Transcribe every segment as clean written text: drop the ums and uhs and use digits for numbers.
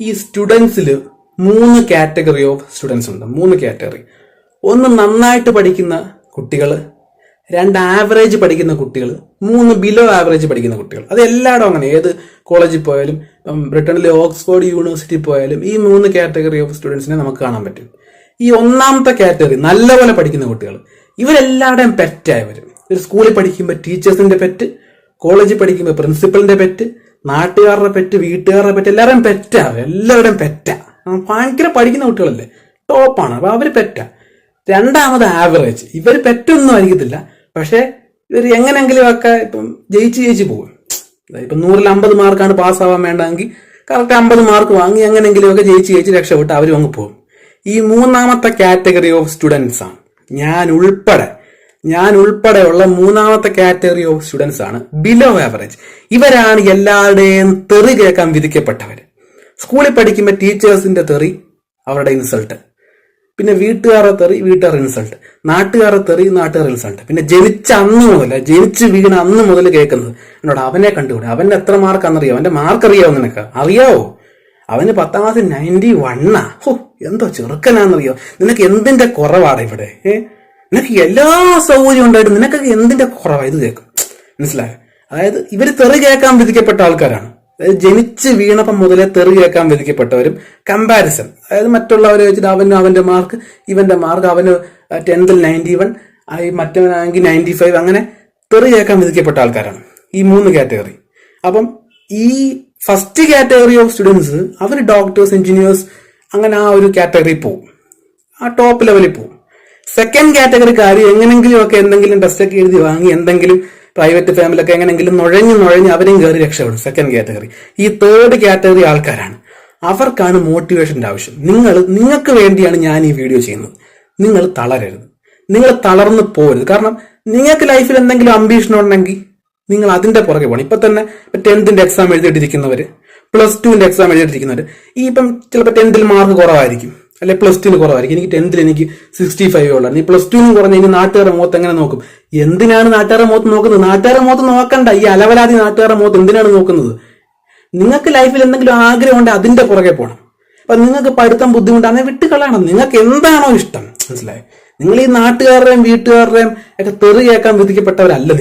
ഈ സ്റ്റുഡൻസിൽ 3 category of students ഉണ്ട്. 3 category. ഒന്ന് നന്നായിട്ട് പഠിക്കുന്ന കുട്ടികൾ, 2 ആവറേജ് പഠിക്കുന്ന കുട്ടികൾ, 3 ബിലോ ആവറേജ് പഠിക്കുന്ന കുട്ടികൾ. അത് എല്ലായിടും അങ്ങനെ. ഏത് കോളേജിൽ പോയാലും, ബ്രിട്ടനിലെ ഓക്സ്ഫോർഡ് യൂണിവേഴ്സിറ്റി പോയാലും ഈ 3 കാറ്റഗറി ഓഫ് സ്റ്റുഡൻസിനെ നമുക്ക് കാണാൻ പറ്റും. ഈ ഒന്നാമത്തെ കാറ്റഗറി നല്ലപോലെ പഠിക്കുന്ന കുട്ടികൾ, ഇവരെല്ലാവരുടെയും പെറ്റായവർ. ഒരു സ്കൂളിൽ പഠിക്കുമ്പോൾ ടീച്ചേഴ്സിന്റെ പെറ്റ്, കോളേജിൽ പഠിക്കുമ്പോൾ പ്രിൻസിപ്പലിന്റെ പെറ്റ്, നാട്ടുകാരുടെ പെറ്റ്, വീട്ടുകാരുടെ പെറ്റ്, എല്ലാവരുടെയും പെറ്റാ. എല്ലാവരുടെയും പെറ്റാ. ഭയങ്കര പഠിക്കുന്ന കുട്ടികളല്ലേ, ടോപ്പാണ്. അപ്പൊ അവര് പെറ്റാ. രണ്ടാമത് ആവറേജ്. ഇവർ പെറ്റൊന്നും ആയിരിക്കത്തില്ല, പക്ഷെ ഇവർ എങ്ങനെങ്കിലും ഒക്കെ ഇപ്പം ജയിച്ച് പോകും. ഇപ്പം 100ൽ 50 മാർക്കാണ് പാസ്സാവാൻ വേണ്ടെങ്കിൽ കറക്റ്റ് 50 മാർക്ക് വാങ്ങി എങ്ങനെങ്കിലും ഒക്കെ ജയിച്ച് രക്ഷപ്പെട്ട് അവരും അങ്ങ് പോകും. ഈ മൂന്നാമത്തെ കാറ്റഗറി ഓഫ് സ്റ്റുഡൻസ് ആണ് ഞാൻ ഉൾപ്പെടെയുള്ള മൂന്നാമത്തെ കാറ്റഗറി ഓഫ് സ്റ്റുഡൻസ് ആണ് ബിലോ ആവറേജ്. ഇവരാണ് എല്ലാവരുടെയും തെറി കേൾക്കാൻ വിധിക്കപ്പെട്ടവർ. സ്കൂളിൽ പഠിക്കുമ്പോൾ ടീച്ചേഴ്സിന്റെ തെറി അവരുടെ ഇൻസൾട്ട്, പിന്നെ വീട്ടുകാരുടെ തെറി വീട്ടുകാർ ഇൻസൾട്ട്, നാട്ടുകാരുടെ തെറി നാട്ടുകാർ ഇൻസൾട്ട്, പിന്നെ ജനിച്ച് വീണ അന്ന് മുതൽ കേൾക്കുന്നത് എന്നോട് അവനെ കണ്ടുകൂടെ, അവന് എത്ര മാർക്കാണെന്നറിയോ, അവന്റെ മാർക്ക് അറിയാവോ, നിനക്ക് അറിയാവോ, അവന് 10ാം ക്ലാസ്സിൽ 91. എന്തോ ചെറുക്കനാന്നറിയോ, നിനക്ക് എന്തിന്റെ കുറവാണ് ഇവിടെ, നിനക്ക് എല്ലാ സൗകര്യം ഉണ്ടായിട്ട് നിനക്കൊക്കെ എന്തിന്റെ കുറവാണ്, ഇത് കേൾക്കും. മനസ്സിലായോ? അതായത് ഇവര് തെറി കേൾക്കാൻ വിധിക്കപ്പെട്ട ആൾക്കാരാണ്. അതായത് ജനിച്ച് വീണപ്പം മുതലേ തെറി കേൾക്കാൻ വിധിക്കപ്പെട്ടവരും. കമ്പാരിസൺ, അതായത് മറ്റുള്ളവരെ വെച്ചിട്ട് അവന്റെ മാർക്ക് ഇവന്റെ മാർക്ക്, അവന് 10th 91, മറ്റവനാണെങ്കിൽ 95, അങ്ങനെ തെറി കേൾക്കാൻ വിധിക്കപ്പെട്ട ആൾക്കാരാണ് ഈ 3 കാറ്റഗറി. അപ്പം ഈ ഫസ്റ്റ് കാറ്റഗറി ഓഫ് സ്റ്റുഡൻസ് അവർ ഡോക്ടേഴ്സ്, എഞ്ചിനീയേഴ്സ്, അങ്ങനെ ആ ഒരു കാറ്റഗറി പോവും, ആ ടോപ്പ് ലെവലിൽ പോവും. സെക്കൻഡ് കാറ്റഗറിക്കാർ എങ്ങനെങ്കിലും ഒക്കെ എന്തെങ്കിലും ടെസ്റ്റ് ഒക്കെ എഴുതി വാങ്ങി എന്തെങ്കിലും പ്രൈവറ്റ് ഫാമിലൊക്കെ എങ്ങനെങ്കിലും നുഴഞ്ഞ് അവരെയും കയറി രക്ഷപ്പെടും. Second category. ഈ തേർഡ് കാറ്റഗറി ആൾക്കാരാണ്, അവർക്കാണ് മോട്ടിവേഷന്റെ ആവശ്യം. നിങ്ങൾക്ക് വേണ്ടിയാണ് ഞാൻ ഈ വീഡിയോ ചെയ്യുന്നത്. നിങ്ങൾ തളരരുത്, നിങ്ങൾ തളർന്നു പോകരുത്. കാരണം നിങ്ങൾക്ക് ലൈഫിൽ എന്തെങ്കിലും അംബീഷൻ ഉണ്ടെങ്കിൽ നിങ്ങൾ അതിന്റെ പുറകെ പോകണം. ഇപ്പൊ തന്നെ 10th എക്സാം എഴുതിയിട്ടിരിക്കുന്നവര്, +2 എക്സാം എഴുതിയിട്ടിരിക്കുന്നവര്, ഈ ഇപ്പം ചിലപ്പോൾ 10th മാർക്ക് കുറവായിരിക്കും, അല്ലെ +2 കുറവായിരിക്കും. എനിക്ക് 10th എനിക്ക് 65 ഉള്ളായിരുന്നു. ഈ +2 കുറഞ്ഞ ഇനി നാട്ടുകാരുടെ മുഖത്ത് എങ്ങനെ നോക്കും? എന്തിനാണ് നാട്ടുകാരുടെ മുഖത്ത് നോക്കുന്നത്? നാട്ടുകാരുടെ മുഖത്ത് നോക്കണ്ട. ഈ അലവലാതി നാട്ടുകാരുടെ മുഖത്ത് എന്തിനാണ് നോക്കുന്നത്? നിങ്ങൾക്ക് ലൈഫിൽ എന്തെങ്കിലും ആഗ്രഹം ഉണ്ടെങ്കിൽ അതിന്റെ പുറകെ പോകണം. അപ്പൊ നിങ്ങൾക്ക് പഠിത്തം ബുദ്ധിമുട്ടാണ്, വിട്ടുകളയണം. നിങ്ങൾക്ക് എന്താണോ ഇഷ്ടം, മനസ്സിലായോ? നിങ്ങൾ ഈ നാട്ടുകാരുടെയും വീട്ടുകാരുടെയും ഒക്കെ തെറി കേൾക്കാൻ വിധിക്കപ്പെട്ടവരല്ല.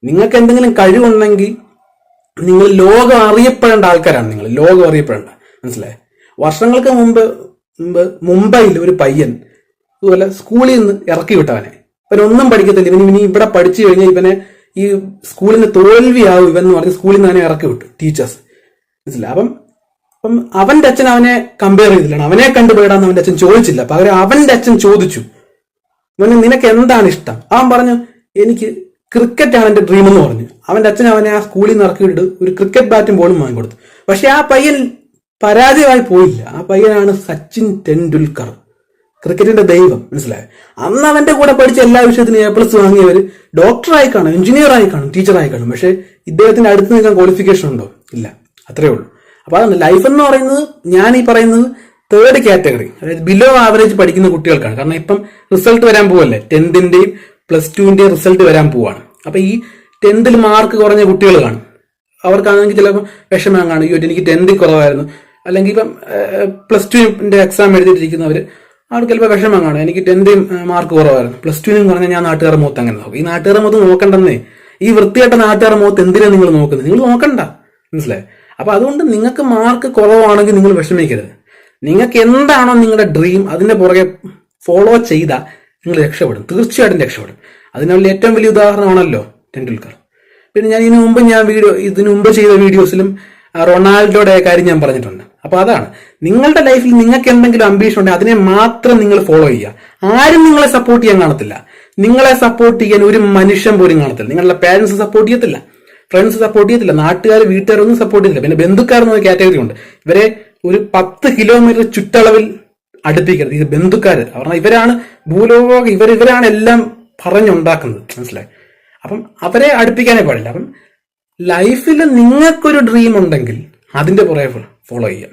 നിങ്ങൾക്ക് എന്തെങ്കിലും കഴിവുണ്ടെങ്കിൽ നിങ്ങൾ ലോകം അറിയപ്പെടേണ്ട ആൾക്കാരാണ്. നിങ്ങൾ ലോകം അറിയപ്പെടേണ്ട, മനസ്സിലായോ? വർഷങ്ങൾക്ക് മുമ്പ് മുംബൈയിൽ ഒരു പയ്യൻ ഇതുപോലെ സ്കൂളിൽ നിന്ന് ഇറക്കി വിട്ടവനെ, ഇവനൊന്നും പഠിക്കത്തില്ല, ഇവന് ഇവിടെ പഠിച്ചു കഴിഞ്ഞാൽ ഇവനെ ഈ സ്കൂളിന് തോൽവിയാവും ഇവൻ എന്ന് പറഞ്ഞ് സ്കൂളിൽ നിന്ന് അവനെ ഇറക്കി വിട്ടു ടീച്ചേഴ്സ്, മനസ്സിലായി? അപ്പം അവന്റെ അച്ഛൻ അവനെ കമ്പയർ ചെയ്തില്ലാണ്, അവനെ കണ്ടുപോയിടാന്ന് അവന്റെ അച്ഛൻ ചോദിച്ചില്ല. പകരം അവന്റെ അച്ഛൻ ചോദിച്ചു, നിനക്ക് എന്താണ് ഇഷ്ടം? അവൻ പറഞ്ഞു, എനിക്ക് ക്രിക്കറ്റ് ആണ് എന്റെ ഡ്രീം എന്ന് പറഞ്ഞു. അവന്റെ അച്ഛൻ അവനെ ആ സ്കൂളിൽ നിന്ന് ഇറക്കിയിട്ട് ഒരു ക്രിക്കറ്റ് ബാറ്റും ബോളും വാങ്ങിക്കൊടുത്തു. പക്ഷെ ആ പയ്യൻ പരാജയമായി പോയില്ല. ആ പയ്യനാണ് സച്ചിൻ ടെണ്ടുൽക്കർ, ക്രിക്കറ്റിന്റെ ദൈവം, മനസ്സിലായോ? അന്ന് അവന്റെ കൂടെ പഠിച്ച എല്ലാ വിഷയത്തിനും A+ വാങ്ങിയവര് ഡോക്ടറായി കാണും, എഞ്ചിനീയർ ആയി കാണും, ടീച്ചറായി കാണും. പക്ഷെ ഇദ്ദേഹത്തിന്റെ അടുത്ത് നിൽക്കാൻ ക്വാളിഫിക്കേഷൻ ഉണ്ടോ? ഇല്ല. അത്രേ ഉള്ളൂ. അപ്പൊ അതാണ് ലൈഫ് എന്ന് പറയുന്നത്. ഞാൻ ഈ പറയുന്നത് തേർഡ് കാറ്റഗറി, അതായത് ബിലോ ആവറേജ് പഠിക്കുന്ന കുട്ടികൾക്കാണ്. കാരണം ഇപ്പം റിസൾട്ട് വരാൻ പോവല്ലേ, 10th +2 റിസൾട്ട് വരാൻ പോവാണ്. അപ്പൊ ഈ 10th മാർക്ക് കുറഞ്ഞ കുട്ടികൾ കാണും. അവർക്കാണെങ്കിൽ ചിലപ്പോൾ വിഷമം കാണും, എനിക്ക് 10th കുറവായിരുന്നു. അല്ലെങ്കിൽ ഇപ്പം +2 എക്സാം എഴുതിയിട്ടിരിക്കുന്നവര്, അവർക്ക് ചിലപ്പോൾ വിഷമം കാണും, എനിക്ക് 10th മാർക്ക് കുറവായിരുന്നു, +2 കുറഞ്ഞാൽ ഞാൻ നാട്ടുകാരുടെ മുഖത്ത് അങ്ങനെ നോക്കും. ഈ നാട്ടുകാരുടെ മുഖത്ത് നോക്കണ്ടെന്നേ. ഈ വൃത്തിയായിട്ട നാട്ടുകാരുടെ മുഖത്ത് എന്തിനാണ് നിങ്ങൾ നോക്കുന്നത്? നിങ്ങൾ നോക്കണ്ട, മനസ്സിലായി? അപ്പൊ അതുകൊണ്ട് നിങ്ങൾക്ക് മാർക്ക് കുറവാണെങ്കിൽ നിങ്ങൾ വിഷമിക്കരുത്. നിങ്ങൾക്ക് എന്താണോ നിങ്ങളുടെ ഡ്രീം, അതിന്റെ പുറകെ ഫോളോ ചെയ്താൽ നിങ്ങൾ രക്ഷപ്പെടും, തീർച്ചയായിട്ടും രക്ഷപ്പെടും. അതിനുള്ള ഏറ്റവും വലിയ ഉദാഹരണമാണല്ലോ ടെണ്ടുൽക്കർ. പിന്നെ ഞാൻ ഇതിനു മുമ്പ് ചെയ്ത വീഡിയോസിലും റൊണാൾഡോയുടെ കാര്യം ഞാൻ പറഞ്ഞിട്ടുണ്ട്. അപ്പൊ അതാണ്, നിങ്ങളുടെ ലൈഫിൽ നിങ്ങൾക്ക് എന്തെങ്കിലും അംബീഷൻ ഉണ്ടെങ്കിൽ അതിനെ മാത്രം നിങ്ങൾ ഫോളോ ചെയ്യുക. ആരും നിങ്ങളെ സപ്പോർട്ട് ചെയ്യാൻ കാണത്തില്ല. നിങ്ങളെ സപ്പോർട്ട് ചെയ്യാൻ ഒരു മനുഷ്യൻ പോലും കാണത്തില്ല. നിങ്ങളുടെ പാരന്റ്സ് സപ്പോർട്ട് ചെയ്യത്തില്ല, ഫ്രണ്ട്സ് സപ്പോർട്ട് ചെയ്യത്തില്ല, നാട്ടുകാർ വീട്ടുകാരൊന്നും സപ്പോർട്ട് ചെയ്തില്ല. പിന്നെ ബന്ധുക്കാരെന്ന കാറ്റഗറി ഉണ്ട്. ഇവരെ ഒരു 10 കിലോമീറ്റർ ചുറ്റളവിൽ അടുപ്പിക്കരുത്. ഇത് ബന്ധുക്കാർ, ഇവരാണ് ഭൂലോക, ഇവരാണ് എല്ലാം പറഞ്ഞുണ്ടാക്കുന്നത്, മനസ്സിലായി? അപ്പം അവരെ അടുപ്പിക്കാനേ പാടില്ല. അപ്പം ലൈഫിൽ നിങ്ങൾക്കൊരു ഡ്രീം ഉണ്ടെങ്കിൽ അതിന്റെ പുറകെ ഫോളോ ചെയ്യാം.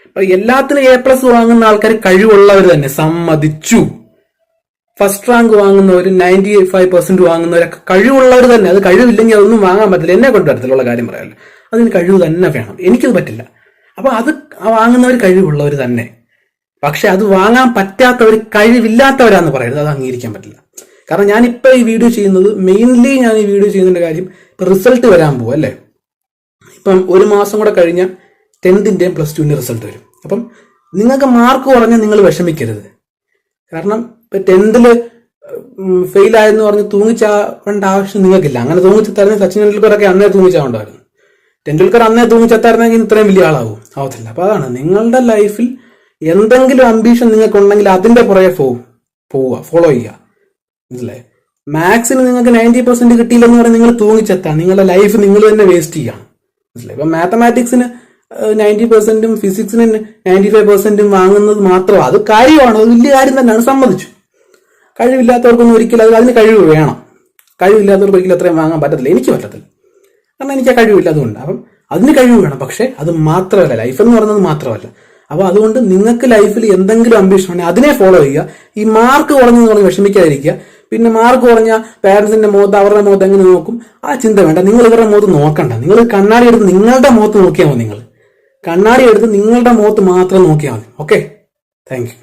അപ്പൊ എല്ലാത്തിനും A+ വാങ്ങുന്ന ആൾക്കാർ കഴിവുള്ളവർ തന്നെ, സമ്മതിച്ചു. ഫസ്റ്റ് റാങ്ക് വാങ്ങുന്നവർ, 95% വാങ്ങുന്നവരൊക്കെ കഴിവുള്ളവർ തന്നെ. അത് കഴിവില്ലെങ്കിൽ അതൊന്നും വാങ്ങാൻ പറ്റില്ല. എന്നെ കൊണ്ട് പറ്റത്തില്ല, ഉള്ള കാര്യം പറയാമല്ലോ. അതിന് കഴിവ് തന്നെ വേണം. എനിക്കത് പറ്റില്ല. അപ്പൊ അത് വാങ്ങുന്നവർ കഴിവുള്ളവർ തന്നെ. പക്ഷെ അത് വാങ്ങാൻ പറ്റാത്തവർ കഴിവില്ലാത്തവരാന്ന് പറയുന്നത്, അത് അംഗീകരിക്കാൻ പറ്റില്ല. കാരണം ഞാനിപ്പോ ഈ വീഡിയോ ചെയ്യുന്നത്, മെയിൻലി ഞാൻ ഈ വീഡിയോ ചെയ്യുന്നതിന്റെ കാര്യം, ഇപ്പൊ റിസൾട്ട് വരാൻ പോകും അല്ലേ. ഇപ്പം 1 മാസം കൂടെ കഴിഞ്ഞാൽ 10th പ്ലസ് 2 റിസൾട്ട് വരും. അപ്പം നിങ്ങൾക്ക് മാർക്ക് കുറഞ്ഞാൽ നിങ്ങൾ വിഷമിക്കരുത്. കാരണം ഇപ്പൊ 10th ഫെയിൽ ആയെന്ന് പറഞ്ഞ് തൂങ്ങിച്ചാവേണ്ട ആവശ്യം നിങ്ങൾക്കില്ല. അങ്ങനെ തൂങ്ങിച്ചെത്തായിരുന്നു സച്ചിൻ ടെണ്ടുൽക്കറൊക്കെ അന്നേ തൂങ്ങിച്ചാവേണ്ടായിരുന്നു. ടെണ്ടുൽക്കർ അന്നേ തൂങ്ങിച്ചെത്തായിരുന്നെങ്കിൽ ഇത്രയും വലിയ ആവത്തില്ല. അപ്പൊ അതാണ്, നിങ്ങളുടെ ലൈഫിൽ എന്തെങ്കിലും അംബീഷൻ നിങ്ങൾക്ക് ഉണ്ടെങ്കിൽ അതിന്റെ പുറകെ പോവുക, ഫോളോ ചെയ്യുക. മനസ്സിലായി? മാത്സിന് നിങ്ങൾക്ക് 90% കിട്ടിയില്ലെന്ന് പറഞ്ഞാൽ നിങ്ങൾ തൂങ്ങിച്ചെത്താം. നിങ്ങളുടെ ലൈഫ് നിങ്ങൾ തന്നെ വേസ്റ്റ് ചെയ്യാണ്. മനസ്സിലായി? ഇപ്പൊ മാത്തമാറ്റിക്സിന് 90%, ഫിസിക്സിന് 95% വാങ്ങുന്നത് മാത്രമാണ്. അത് കാര്യമാണ്, അത് വലിയ കാര്യം തന്നെയാണ്, സമ്മതിച്ചു. കഴിവില്ലാത്തവർക്കൊന്നും ഒരിക്കലും അതിന് കഴിവ് വേണം. കഴിവില്ലാത്തവർക്ക് ഒരിക്കലും അത്രയും വാങ്ങാൻ പറ്റത്തില്ല. എനിക്ക് പറ്റത്തില്ല, കാരണം എനിക്ക് ആ കഴിവില്ല. അതുകൊണ്ട് അപ്പം അതിന് കഴിവ് വേണം. പക്ഷെ അത് മാത്രമല്ല, ലൈഫ് എന്ന് പറയുന്നത് മാത്രമല്ല. അപ്പൊ അതുകൊണ്ട് നിങ്ങൾക്ക് ലൈഫിൽ എന്തെങ്കിലും അംബിഷൻ ഉണ്ടെങ്കിൽ അതിനെ ഫോളോ ചെയ്യുക. ഈ മാർക്ക് കുറഞ്ഞെന്ന് പറഞ്ഞ് വിഷമിക്കാതിരിക്കുക. പിന്നെ മാർക്ക് കുറഞ്ഞ പാരന്റ്സിന്റെ മുഖത്ത്, അവരുടെ മുഖത്ത് എങ്ങനെ നോക്കും, ആ ചിന്ത വേണ്ട. നിങ്ങൾ ഇവരുടെ മുഖത്ത് നോക്കണ്ട. നിങ്ങൾ കണ്ണാടി എടുത്ത് നിങ്ങളുടെ മുഖത്ത് നോക്കിയാൽ മതി. നിങ്ങൾ കണ്ണാടി എടുത്ത് നിങ്ങളുടെ മുഖത്ത് മാത്രം നോക്കിയാൽ മതി. Okay, thank you.